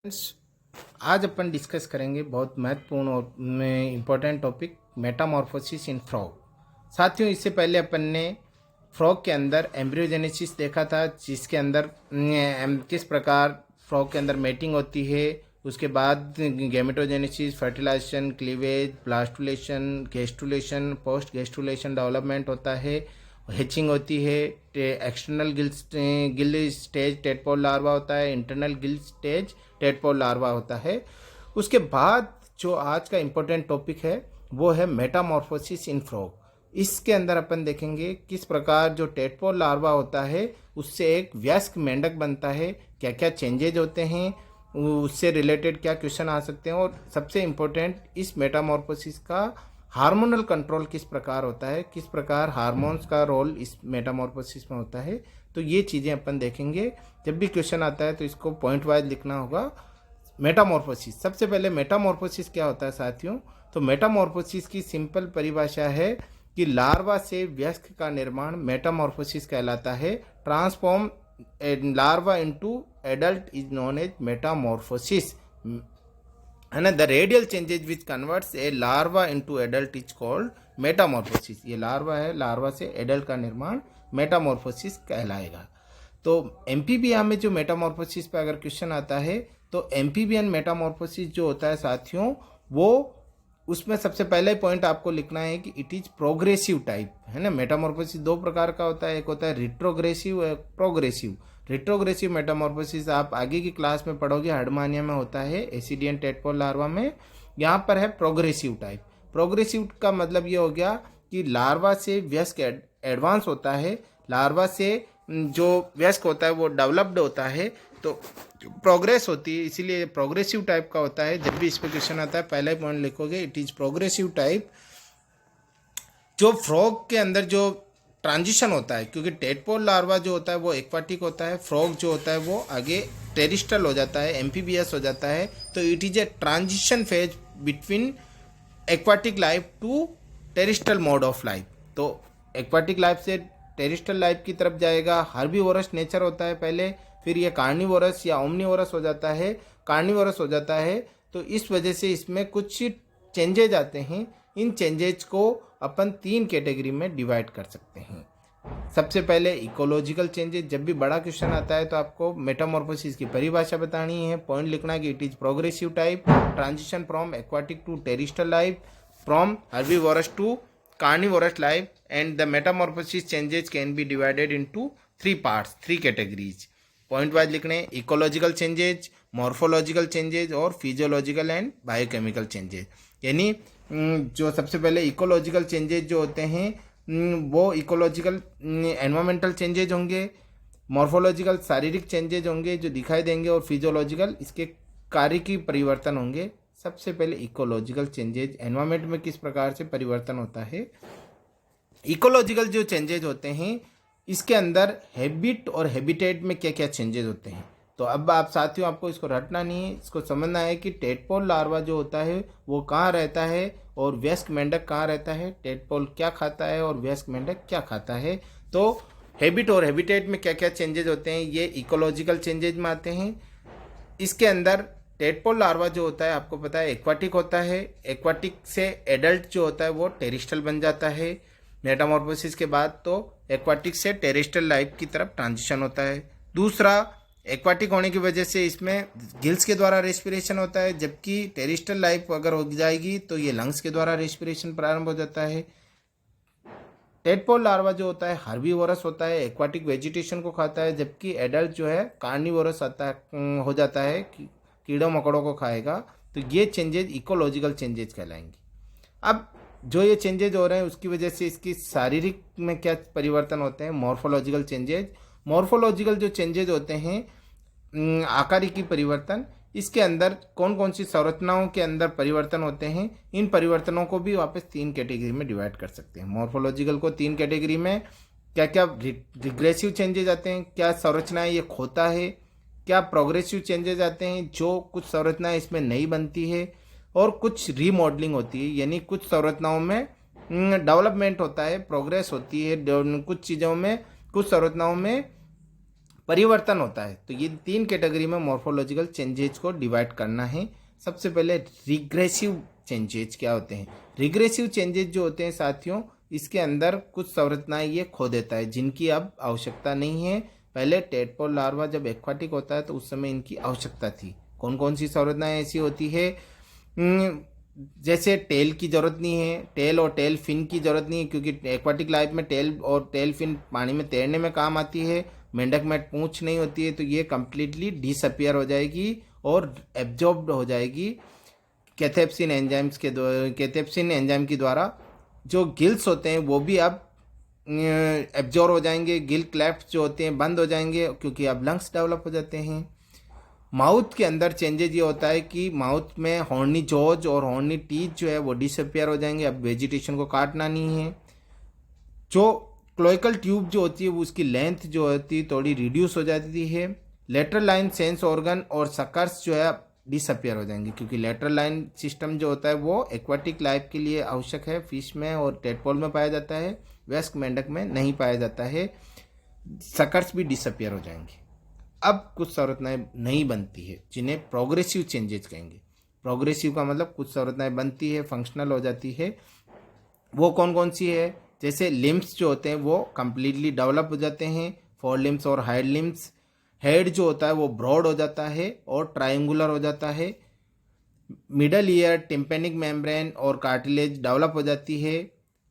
Friends, आज अपन discuss करेंगे बहुत महत्वपूर्ण और इम्पोर्टेंट टॉपिक मेटामॉर्फोसिस इन फ्रॉग। साथियों, इससे पहले अपन ने फ्रॉग के अंदर एम्ब्रियोजेनेसिस देखा था, जिसके अंदर किस प्रकार फ्रॉग के अंदर मेटिंग होती है, उसके बाद gametogenesis, fertilization, cleavage, blastulation, gastrulation, post gastrulation development होता है, हैचिंग होती है, external gill stage tadpole larva होता है, internal gill stage tadpole larva होता है। उसके बाद जो आज का इम्पोर्टेंट टॉपिक है वो है मेटामॉर्फोसिस इन फ्रॉग। इसके अंदर अपन देखेंगे किस प्रकार जो टेडपोल लार्वा होता है उससे एक वयस्क मेंढक बनता है, क्या क्या चेंजेज होते हैं, उससे रिलेटेड क्या क्वेश्चन आ सकते हैं, और सबसे इम्पोर्टेंट इस मेटामॉर्फोसिस का हार्मोनल कंट्रोल किस प्रकार होता है, किस प्रकार हार्मोन्स का रोल इस मेटामॉर्फोसिस में होता है। तो ये चीज़ें अपन देखेंगे। जब भी क्वेश्चन आता है तो इसको पॉइंट वाइज लिखना होगा। मेटामॉर्फोसिस, सबसे पहले मेटामॉर्फोसिस क्या होता है साथियों? तो मेटामॉर्फोसिस की सिंपल परिभाषा है कि लार्वा से वयस्क का निर्माण मेटामॉर्फोसिस कहलाता है। Transform larva into adult is known as metamorphosis, है ना। The radial changes which converts a larva into adult is called metamorphosis. ये लार्वा है, लार्वा से एडल्ट का निर्माण मेटामॉर्फोसिस कहलाएगा। तो एम्फीबिया में जो मेटामॉर्फोसिस पे अगर क्वेश्चन आता है तो एम्फीबियन मेटामॉर्फोसिस जो होता है साथियों, वो उसमें सबसे पहले पॉइंट आपको लिखना है कि इट इज प्रोग्रेसिव टाइप, है ना। मेटामॉर्फोसिस दो प्रकार का होता है, एक होता है रिट्रोग्रेसिव, एक प्रोग्रेसिव। रिट्रोग्रेसिव मेटामॉर्फोसिस आप आगे की क्लास में पढ़ोगे, हर्डमानिया में होता है, एसिडियन टेडपोल लार्वा में। यहाँ पर है प्रोग्रेसिव टाइप। प्रोग्रेसिव का मतलब ये हो गया कि लार्वा से वयस्क एडवांस होता है, लार्वा से जो वयस्क होता है वो डेवलप्ड होता है, तो प्रोग्रेस होती है, इसीलिए प्रोग्रेसिव टाइप का होता है। जब भी इस पर क्वेश्चन आता है पहले पॉइंट लिखोगे इट इज प्रोग्रेसिव टाइप। जो फ्रॉग के अंदर जो ट्रांजिशन होता है, क्योंकि टेडपोल लार्वा जो होता है वो एक्वाटिक होता है, फ्रॉग जो होता है वो आगे टेरिस्ट्रल हो जाता है, एम्फीबियस हो जाता है। तो it is a transition phase between aquatic life to terrestrial mode of life. तो एक्वाटिक लाइफ से टेरिस्ट्रल लाइफ की तरफ जाएगा। हर्बीवोरस नेचर होता है पहले, फिर ये कार्निवोरस या ओमनीवोरस हो जाता है, कार्निवोरस हो जाता है। तो इस वजह से इसमें कुछ चेंजेज आते हैं। इन चेंजेज को अपन तीन कैटेगरी में डिवाइड कर सकते हैं। सबसे पहले इकोलॉजिकल चेंजेस। जब भी बड़ा क्वेश्चन आता है तो आपको मेटामॉर्फोसिस की परिभाषा बतानी है, पॉइंट लिखना है कि it is progressive type, transition from aquatic to terrestrial life, from herbivorous to carnivorous life, and the metamorphosis changes can be divided into three parts, three categories. Point wise लिखने, ecological changes, morphological changes और physiological and biochemical changes. यानी जो सबसे पहले ecological changes जो होते हैं वो इकोलॉजिकल एनवायरमेंटल चेंजेज होंगे, मॉर्फोलॉजिकल शारीरिक चेंजेज होंगे जो दिखाई देंगे, और फिजियोलॉजिकल इसके कार्य की परिवर्तन होंगे। सबसे पहले इकोलॉजिकल चेंजेज, एनवायरमेंट में किस प्रकार से परिवर्तन होता है। इकोलॉजिकल जो चेंजेज होते हैं इसके अंदर हैबिट और हैबिटेट में क्या क्या चेंजेस होते हैं। तो अब आप साथियों आपको इसको रटना नहीं है, इसको समझना है कि टेडपोल लार्वा जो होता है वो कहाँ रहता है और वयस्क मेंढक कहाँ रहता है, टेडपोल क्या खाता है और वयस्क मेंढक क्या खाता है। तो हैबिट और हैबिटेट में क्या क्या चेंजेज होते हैं ये इकोलॉजिकल चेंजेज में आते हैं। इसके अंदर टेडपोल लार्वा जो होता है आपको पता है एक्वाटिक होता है, एक्वाटिक से एडल्ट जो होता है वो टेरिस्ट्रल बन जाता है मेटामॉर्फोसिस के बाद। तो एक्वाटिक से टेरिस्ट्रल लाइफ की तरफ ट्रांजिशन होता है। दूसरा, एक्वाटिक होने की वजह से इसमें गिल्स के द्वारा रेस्पिरेशन होता है, जबकि टेरिस्ट्रल लाइफ अगर हो जाएगी तो ये लंग्स के द्वारा रेस्पिरेशन प्रारंभ हो जाता है। टेडपोल लार्वा जो होता है हर्बीवोरस होता है, एक्वाटिक वेजिटेशन को खाता है, जबकि एडल्ट जो है कार्निवोरस हो जाता है, कीड़ों मकोड़ों को खाएगा। तो ये चेंजेज इकोलॉजिकल चेंजेज कहलाएंगे। अब जो ये चेंजेज हो रहे हैं उसकी वजह से इसकी शारीरिक में क्या परिवर्तन होते हैं, मॉर्फोलॉजिकल चेंजेज। मॉर्फोलॉजिकल जो चेंजेज होते हैं आकारिकी परिवर्तन, इसके अंदर कौन कौन सी संरचनाओं के अंदर परिवर्तन होते हैं, इन परिवर्तनों को भी वापस तीन कैटेगरी में डिवाइड कर सकते हैं। मॉर्फोलॉजिकल को तीन कैटेगरी में, क्या क्या रिग्रेसिव चेंजेज आते हैं, क्या संरचनाएं ये खोता है, क्या प्रोग्रेसिव चेंजेस आते हैं जो कुछ संरचनाएं इसमें नहीं बनती है, और कुछ रीमॉडलिंग होती है, यानी कुछ संरचनाओं में डेवलपमेंट होता है, प्रोग्रेस होती है कुछ चीज़ों में, कुछ संरचनाओं में परिवर्तन होता है। तो ये 3 कैटेगरी में मॉर्फोलॉजिकल चेंजेज को डिवाइड करना है। सबसे पहले रिग्रेसिव चेंजेज क्या होते हैं। रिग्रेसिव चेंजेज जो होते हैं साथियों, इसके अंदर कुछ संरचनाएं ये खो देता है जिनकी अब आवश्यकता नहीं है। पहले टेडपोल लार्वा जब एक्वाटिक होता है तो उस समय इनकी आवश्यकता थी। कौन कौन सी संरचनाएं ऐसी होती है, जैसे टेल की जरूरत नहीं है, टेल और टेल फिन की जरूरत नहीं है, क्योंकि एक्वाटिक लाइफ में टेल और टेल फिन पानी में तैरने में काम आती है। मेंढक में पूंछ नहीं होती है, तो ये कंप्लीटली डिसअपियर हो जाएगी और एब्जॉर्ब्ड हो जाएगी कैथेप्सिन एंजाइम के द्वारा। जो गिल्स होते हैं वो भी अब एब्जॉर्ब हो जाएंगे। गिल क्लैफ्ट जो होते हैं बंद हो जाएंगे, क्योंकि अब लंग्स डेवलप हो जाते हैं। माउथ के अंदर चेंजेज ये होता है कि माउथ में हॉर्नी जॉज और हॉर्नी टीथ जो है वो डिसअपियर हो जाएंगे। अब वेजिटेशन को काटना नहीं है। जो क्लोइकल ट्यूब जो होती है वो उसकी लेंथ जो होती है थोड़ी रिड्यूस हो जाती है। लेटरल लाइन सेंस ऑर्गन और सकर्स जो है डिसअपियर हो जाएंगे, क्योंकि लेटरल लाइन सिस्टम जो होता है वो एक्वाटिक लाइफ के लिए आवश्यक है। फिश में और टेडपोल में पाया जाता है, वयस्क मेंढक में नहीं पाया जाता है। सकर्स भी डिसअपियर हो जाएंगे। अब कुछ संरचनाएं नहीं बनती है जिन्हें प्रोग्रेसिव चेंजेस कहेंगे। प्रोग्रेसिव का मतलब कुछ संरचनाएं बनती है, फंक्शनल हो जाती है। वो कौन कौन सी है, जैसे लिम्स जो होते हैं वो कंप्लीटली डेवलप हो जाते हैं, फोर लिम्स और हाइड लिम्स। हेड जो होता है वो ब्रॉड हो जाता है और ट्रायंगुलर हो जाता है। मिडल ईयर, टिम्पेनिक मेम्ब्रेन और कार्टिलेज डेवलप हो जाती है।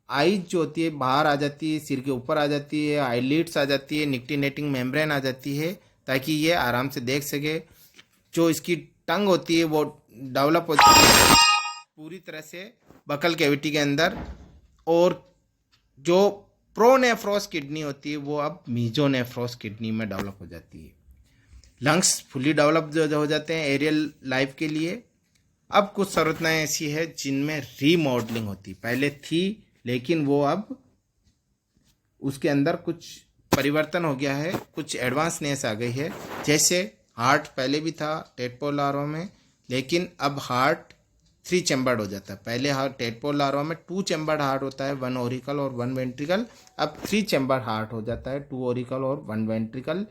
आईज जो होती है बाहर आ जाती है, सिर के ऊपर आ जाती है, आईलिड्स आ जाती है, निक्टिनेटिंग मेम्ब्रेन आ जाती है ताकि ये आराम से देख सके। जो इसकी टंग होती है वो डेवलप होती है पूरी तरह से बकल कैविटी के अंदर। और जो प्रोनेफ्रोस किडनी होती है वो अब मीजोनेफ्रोस किडनी में डेवलप हो जाती है। लंग्स फुली डेवलप जो हो जाते हैं एरियल लाइफ के लिए। अब कुछ संरचनाएं ऐसी है जिनमें रीमॉडलिंग होती, पहले थी लेकिन वो अब उसके अंदर कुछ परिवर्तन हो गया है, कुछ एडवांसनेस आ गई है। जैसे हार्ट पहले भी था टेडपोल लार्वा में, लेकिन अब हार्ट 3 चैम्बर्ड हो जाता है। पहले हार्ट टेडपोल लार्वा में 2 चैम्बर्ड हार्ट होता है, 1 ओरिकल और 1 वेंट्रिकल। अब 3 चैम्बर्ड हार्ट हो जाता है, 2 ओरिकल और 1 वेंट्रिकल।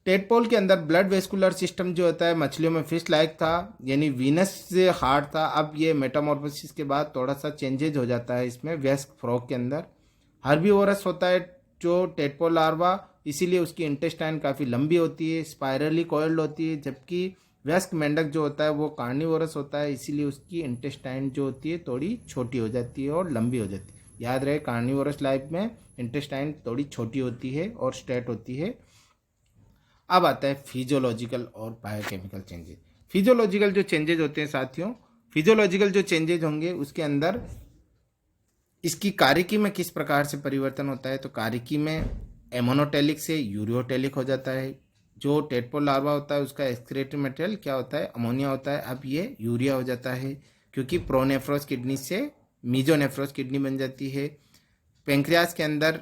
टेडपोल के अंदर ब्लड वेस्कुलर सिस्टम जो होता है मछलियों में फिश लाइक था, यानी वीनस से हार्ट था। अब ये मेटामॉर्फोसिस के बाद थोड़ा सा चेंजेज हो जाता है इसमें वयस्क फ्रॉग के अंदर। हर्बीवोरस होता है जो टेडपोल लार्वा, इसीलिए उसकी इंटेस्टाइन काफ़ी लंबी होती है, स्पाइरली कॉइल्ड होती है। जबकि वयस्क मेंढक जो होता है वो कार्निवोरस होता है, इसीलिए उसकी इंटेस्टाइन जो होती है थोड़ी छोटी हो जाती है और लंबी हो जाती है। याद रहे कार्निवोरस लाइफ में इंटेस्टाइन थोड़ी छोटी होती है और स्ट्रेट होती है। अब आता है फिजियोलॉजिकल और बायोकेमिकल चेंजेज। फिजियोलॉजिकल जो चेंजेज होते हैं साथियों, फिजियोलॉजिकल जो चेंजेज होंगे उसके अंदर इसकी कार्यकी में किस प्रकार से परिवर्तन होता है। तो कार्यकी में एमोनोटेलिक से यूरियोटेलिक हो जाता है। जो टेडपोल लार्वा होता है उसका एक्सक्रीटरी मटेरियल क्या होता है, अमोनिया होता है। अब ये यूरिया हो जाता है, क्योंकि प्रोनेफ्रोस किडनी से मीजोनेफ्रोस किडनी बन जाती है। पेंक्रियास के अंदर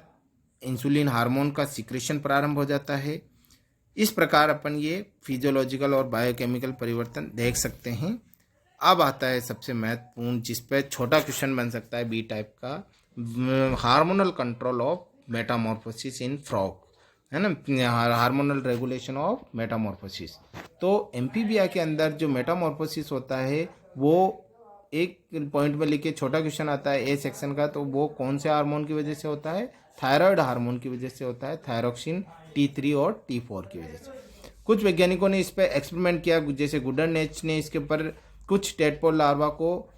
इंसुलिन हार्मोन का सिक्रेशन प्रारंभ हो जाता है। इस प्रकार अपन ये फिजियोलॉजिकल और बायोकेमिकल परिवर्तन देख सकते हैं। अब आता है सबसे महत्वपूर्ण, जिस पे छोटा क्वेश्चन बन सकता है बी टाइप का, hormonal control of Metamorphosis in frog, है ना, हार्मोनल रेगुलेशन ऑफ मेटामॉर्फोसिस। तो एमपीबीआई के अंदर जो मेटामॉर्फोसिस होता है वो एक पॉइंट में लिखे, छोटा क्वेश्चन आता है ए सेक्शन का, तो वो कौन से हार्मोन की वजह से होता है, थायराइड हार्मोन की वजह से होता है, थायरोक्सिन T3 और T4 की वजह से। कुछ वैज्ञानिकों ने इस पर एक्सपेरिमेंट किया, जैसे गुडरनेच ने इसके ऊपर कुछ टेडपोल लार्वा को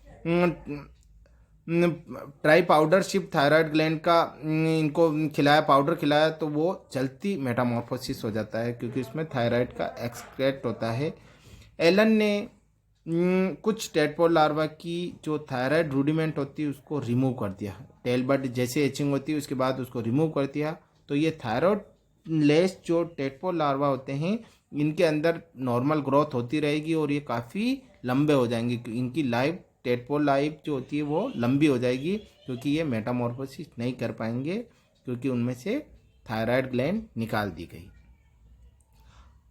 try powder ship thyroid gland का इनको खिलाया, पाउडर खिलाया, तो वो जल्दी मेटामॉर्फोसिस हो जाता है क्योंकि उसमें थायराइड का एक्सक्रेट होता है। एलन ने कुछ टेडपोल लार्वा की जो थायराइड रूडिमेंट होती है उसको रिमूव कर दिया, टेल बड जैसे एचिंग होती है उसके बाद उसको रिमूव कर दिया। तो ये थायराइड लेस जो टेडपोल लार्वा होते हैं इनके अंदर नॉर्मल ग्रोथ होती रहेगी और ये काफ़ी लंबे हो जाएंगे। इनकी लाइफ, टेडपोल लाइफ जो होती है वो लंबी हो जाएगी, क्योंकि ये मेटामॉर्फोसिस नहीं कर पाएंगे क्योंकि उनमें से थायराइड ग्लैंड निकाल दी गई।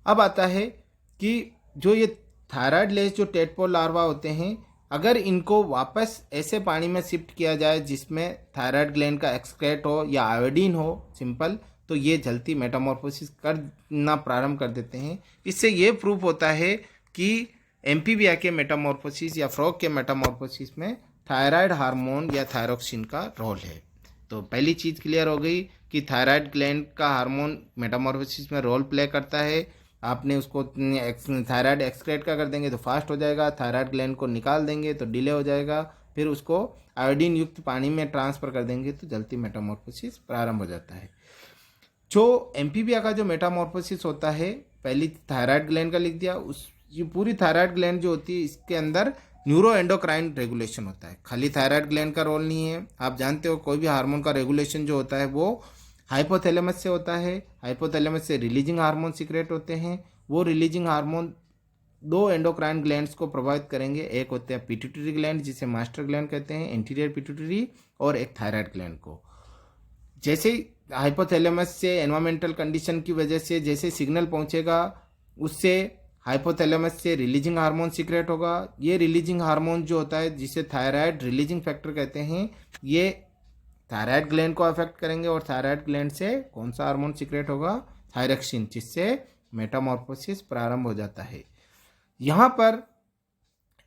अब आता है कि जो ये थायराइड लेस जो टेडपोल लार्वा होते हैं, अगर इनको वापस ऐसे पानी में शिफ्ट किया जाए जिसमें थायराइड ग्लैंड का एक्सक्रेट हो या आयोडीन हो सिंपल, तो ये जल्दी मेटामॉर्फोसिस करना प्रारंभ कर देते हैं। इससे ये प्रूफ होता है कि एम्फीबिया के मेटामॉर्फोसिस या फ्रॉग के मेटामॉर्फोसिस में थायराइड हार्मोन या थायरोक्सिन का रोल है। तो पहली चीज़ क्लियर हो गई कि थायराइड ग्लैंड का हार्मोन मेटामॉर्फोसिस में रोल प्ले करता है। आपने उसको थायराइड एक्सक्रेट का कर देंगे तो फास्ट हो जाएगा, थायराइड ग्लैंड को निकाल देंगे तो डिले हो जाएगा, फिर उसको आयोडीन युक्त पानी में ट्रांसफ़र कर देंगे तो जल्दी मेटामॉर्फोसिस प्रारंभ हो जाता है। जो एम्फीबिया का जो मेटामॉर्फोसिस होता है, पहली थायराइड ग्लैंड का लिख दिया, उस ये पूरी थायराइड ग्लैंड जो होती है इसके अंदर न्यूरो एंडोक्राइन रेगुलेशन होता है। खाली थायराइड ग्लैंड का रोल नहीं है। आप जानते हो कोई भी हार्मोन का रेगुलेशन जो होता है वो हाइपोथैलेमस से होता है। हाइपोथैलेमस से रिलीजिंग हार्मोन सीक्रेट होते हैं। वो रिलीजिंग हार्मोन दो एंडोक्राइन ग्लैंड्स को प्रभावित करेंगे। एक होते हैं पिट्यूटरी ग्लैंड जिसे मास्टर ग्लैंड कहते हैं, एंटीरियर पिट्यूटरी, और एक थायराइड ग्लैंड को। जैसे हाइपोथैलेमस से एनवायरमेंटल कंडीशन की वजह से जैसे सिग्नल पहुंचेगा, उससे हाइपोथैलेमस से रिलीजिंग हार्मोन सीक्रेट होगा। ये रिलीजिंग हार्मोन जो होता है जिसे थायराइड रिलीजिंग फैक्टर कहते हैं, ये थायराइड ग्लैंड को अफेक्ट करेंगे और थायराइड ग्लैंड से कौन सा हार्मोन सीक्रेट होगा? थायरक्सिन, जिससे मेटामॉर्फोसिस प्रारंभ हो जाता है। यहाँ पर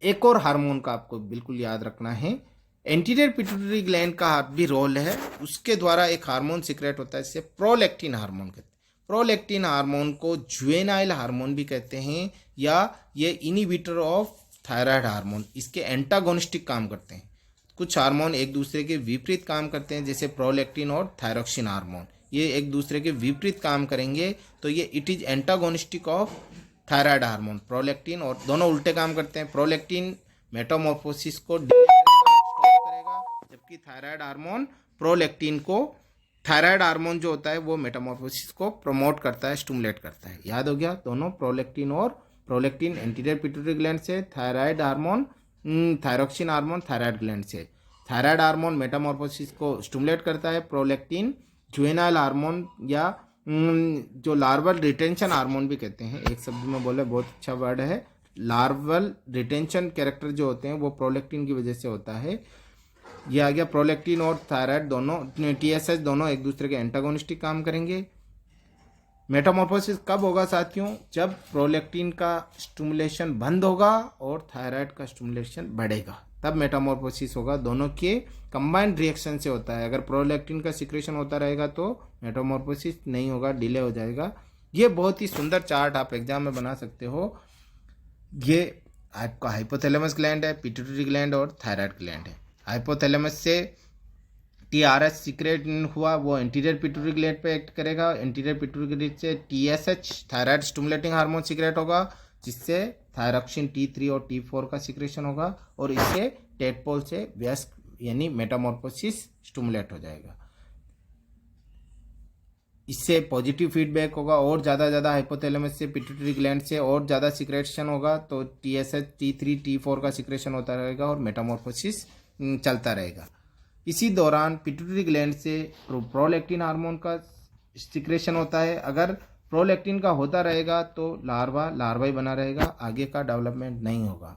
एक और हार्मोन का आपको बिल्कुल याद रखना है। एंटीरियर पिट्यूटरी ग्लैंड का भी रोल है। उसके द्वारा एक हार्मोन सीक्रेट होता है जिसे प्रोलैक्टिन हार्मोन कहते हैं। प्रोलैक्टिन हार्मोन को जुवेनाइल हार्मोन भी कहते हैं, या ये इनिबिटर ऑफ थायराइड हार्मोन, इसके एंटागोनिस्टिक काम करते हैं। कुछ हार्मोन एक दूसरे के विपरीत काम करते हैं, जैसे प्रोलैक्टिन और थायरोक्सिन हार्मोन, ये एक दूसरे के विपरीत काम करेंगे तो ये it is antagonistic of thyroid hormone. Prolactin और दोनों उल्टे काम करते हैं। प्रोलैक्टिन मेटामॉर्फोसिस को स्टॉप करेगा, जबकि थायराइड हार्मोन प्रोलैक्टिन को, थायराइड हार्मोन जो होता है वो मेटामॉर्फोसिस को प्रमोट करता है, स्टिमुलेट करता है। याद हो गया? दोनों प्रोलैक्टिन और प्रोलैक्टिन एंटीरियर पिट्यूटरी ग्लैंड से, thyroid hormone thyroxine hormone thyroid gland से। थायराइड हार्मोन मेटामॉर्फोसिस को स्टिमुलेट करता है। प्रोलैक्टिन जुवेनाइल हार्मोन या जो लार्वल रिटेंशन हार्मोन भी कहते हैं, एक शब्द में बोले बहुत अच्छा वर्ड है। लार्वल रिटेंशन कैरेक्टर जो होते हैं वो प्रोलैक्टिन की वजह से होता है। ये आ गया। प्रोलैक्टिन और थायराइड दोनों, TSH दोनों एक दूसरे के एंटागोनिस्टिक काम करेंगे। मेटामॉर्फोसिस कब होगा साथियों? जब प्रोलैक्टिन का स्टिमुलेशन बंद होगा और थायराइड का स्टिमुलेशन बढ़ेगा, तब मेटामॉर्फोसिस होगा। दोनों के कंबाइंड रिएक्शन से होता है। अगर प्रोलैक्टिन का सिक्रेशन होता रहेगा तो मेटामॉर्फोसिस नहीं होगा, डिले हो जाएगा। ये बहुत ही सुंदर चार्ट आप एग्जाम में बना सकते हो। ये आपका हाइपोथैलेमस ग्लैंड है, पिट्यूटरी ग्लैंड और थायराइड ग्लैंड है। हाइपोथैलेमस से TRS सीक्रेट हुआ, वो एंटीरियर पिट्यूटरी ग्लैंड पे एक्ट करेगा। एंटीरियर पिट्यूटरी ग्लैंड से TSH thyroid stimulating hormone secrete होगा, जिससे थायरोक्सिन T3 और T4 का सीक्रेशन होगा, और इससे टेडपोल से व्यस्क यानी मेटामॉर्फोसिस स्टिमुलेट हो जाएगा। इससे पॉजिटिव फीडबैक होगा और ज़्यादा हाइपोथैलेमस से पिट्यूटरी ग्लैंड से और ज़्यादा सीक्रेशन होगा, तो TSH T3 T4 का सीक्रेशन होता रहेगा और मेटामॉर्फोसिस चलता रहेगा। इसी दौरान पिट्यूटरी ग्लैंड से प्रोलैक्टिन हार्मोन का सीक्रेशन होता है। अगर प्रोलैक्टिन का होता रहेगा तो लार्वा ही बना रहेगा, आगे का डेवलपमेंट नहीं होगा,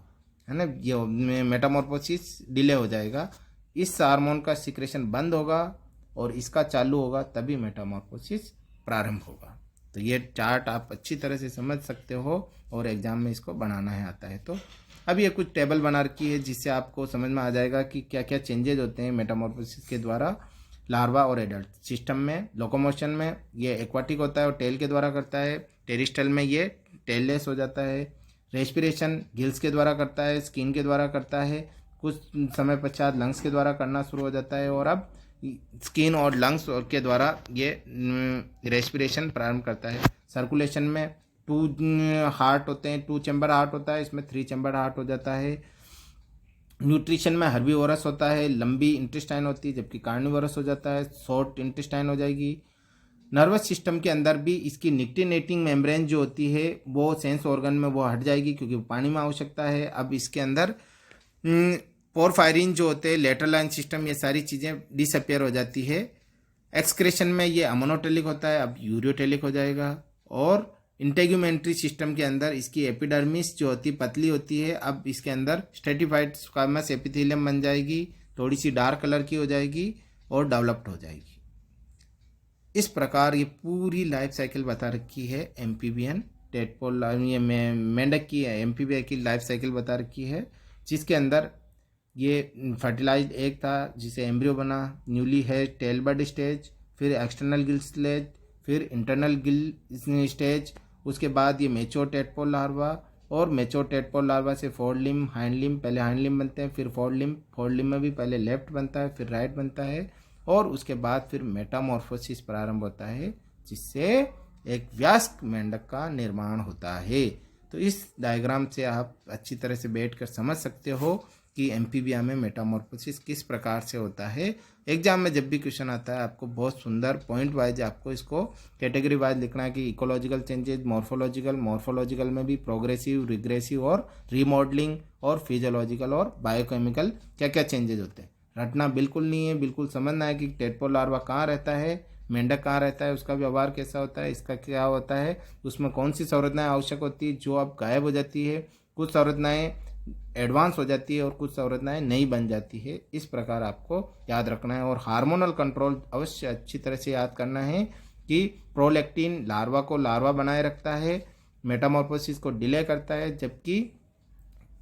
है ना। ये मेटामॉर्फोसिस डिले हो जाएगा। इस हार्मोन का सीक्रेशन बंद होगा और इसका चालू होगा, तभी मेटामॉर्फोसिस प्रारंभ होगा। तो ये चार्ट आप अच्छी तरह से समझ सकते हो और एग्जाम में इसको बनाना है आता है। तो अब ये कुछ टेबल बना रखी है जिससे आपको समझ में आ जाएगा कि क्या क्या चेंजेज होते हैं मेटामॉर्फोसिस के द्वारा लार्वा और एडल्ट सिस्टम में। लोकोमोशन में ये एक्वाटिक होता है और टेल के द्वारा करता है। टेरिस्टल में ये टेललेस हो जाता है। रेस्पिरेशन गिल्स के द्वारा करता है, स्किन के द्वारा करता है, कुछ समय पश्चात लंग्स के द्वारा करना शुरू हो जाता है, और अब स्किन और लंग्स के द्वारा ये रेस्पिरेशन प्रारंभ करता है। सर्कुलेशन में 2 हार्ट होते हैं, 2 चैम्बर हार्ट होता है, इसमें 3 चैम्बर हार्ट हो जाता है। न्यूट्रिशन में हर्बीवोरस होता है, लंबी इंटेस्टाइन होती है, जबकि कार्निवोरस हो जाता है, शॉर्ट इंटेस्टाइन हो जाएगी। नर्वस सिस्टम के अंदर भी इसकी निक्टिनेटिंग मेम्ब्रेन जो होती है वो सेंस ऑर्गन में वो हट जाएगी क्योंकि पानी में आवश्यकता है। अब इसके अंदर पोरफायरिन जो होते हैं, लेटरल लाइन सिस्टम, ये सारी चीज़ें डिसअपियर हो जाती है। एक्सक्रेशन में ये अमोनोटेलिक होता है, अब यूरियोटेलिक हो जाएगा। और इंटेग्यूमेंट्री सिस्टम के अंदर इसकी एपिडर्मिस जो होती पतली होती है, अब इसके अंदर स्ट्रेटिफाइड स्क्वामस एपिथेलियम बन जाएगी, थोड़ी सी डार्क कलर की हो जाएगी और डेवलप्ड हो जाएगी। इस प्रकार ये पूरी लाइफ साइकिल बता रखी है एम्फीबियन टेडपोल, ये मेंढक की एम्फीबिया की लाइफ साइकिल बता रखी है, जिसके अंदर ये फर्टिलाइज्ड एग था जिसे एम्ब्रियो बना, न्यूली हैच टेल बड स्टेज, फिर एक्सटर्नल गिल स्टेज, फिर इंटरनल गिल स्टेज, उसके बाद ये मेच्योर टेडपोल लार्वा, और मेच्योर टेडपोल लार्वा से फोर्ड लिम्ब, हाइंड लिम्ब, पहले हाइंड लिम्ब बनते हैं फिर फोर्ड लिम्ब में भी पहले लेफ्ट बनता है फिर राइट बनता है, और उसके बाद फिर मेटामॉर्फोसिस प्रारंभ होता है जिससे एक वयस्क मेंढक का निर्माण होता है। तो इस डायग्राम से आप अच्छी तरह से बैठकर समझ सकते हो कि एम्फीबिया में मेटामॉर्फोसिस किस प्रकार से होता है। एग्जाम में जब भी क्वेश्चन आता है आपको बहुत सुंदर पॉइंट वाइज आपको इसको कैटेगरी वाइज लिखना है कि इकोलॉजिकल चेंजेस, मॉर्फोलॉजिकल में भी प्रोग्रेसिव, रिग्रेसिव और रीमॉडलिंग, और फिजियोलॉजिकल और बायोकेमिकल क्या क्या चेंजेस होते हैं। रटना बिल्कुल नहीं है, बिल्कुल समझना है कि टेडपोल लार्वा कहाँ रहता है, मेंढक कहाँ रहता है, उसका व्यवहार कैसा होता है, इसका क्या होता है, उसमें कौन सी संरचनाएं आवश्यक होती है जो अब गायब हो जाती है, कुछ संरचनाएं एडवांस हो जाती है और कुछ संरचनाएं नहीं बन जाती है। इस प्रकार आपको याद रखना है। और हार्मोनल कंट्रोल अवश्य अच्छी तरह से याद करना है कि प्रोलैक्टिन लार्वा को लार्वा बनाए रखता है, मेटामॉर्फोसिस को डिले करता है, जबकि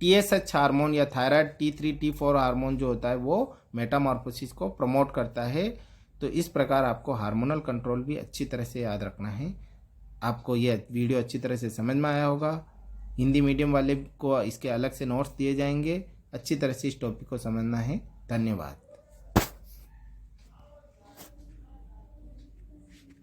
TSH हार्मोन या थायराइड T3 T4 हार्मोन जो होता है वो मेटामॉर्फोसिस को प्रमोट करता है। तो इस प्रकार आपको हार्मोनल कंट्रोल भी अच्छी तरह से याद रखना है। आपको यह वीडियो अच्छी तरह से समझ में आया होगा। हिंदी मीडियम वाले को इसके अलग से नोट्स दिए जाएंगे। अच्छी तरह से इस टॉपिक को समझना है। धन्यवाद।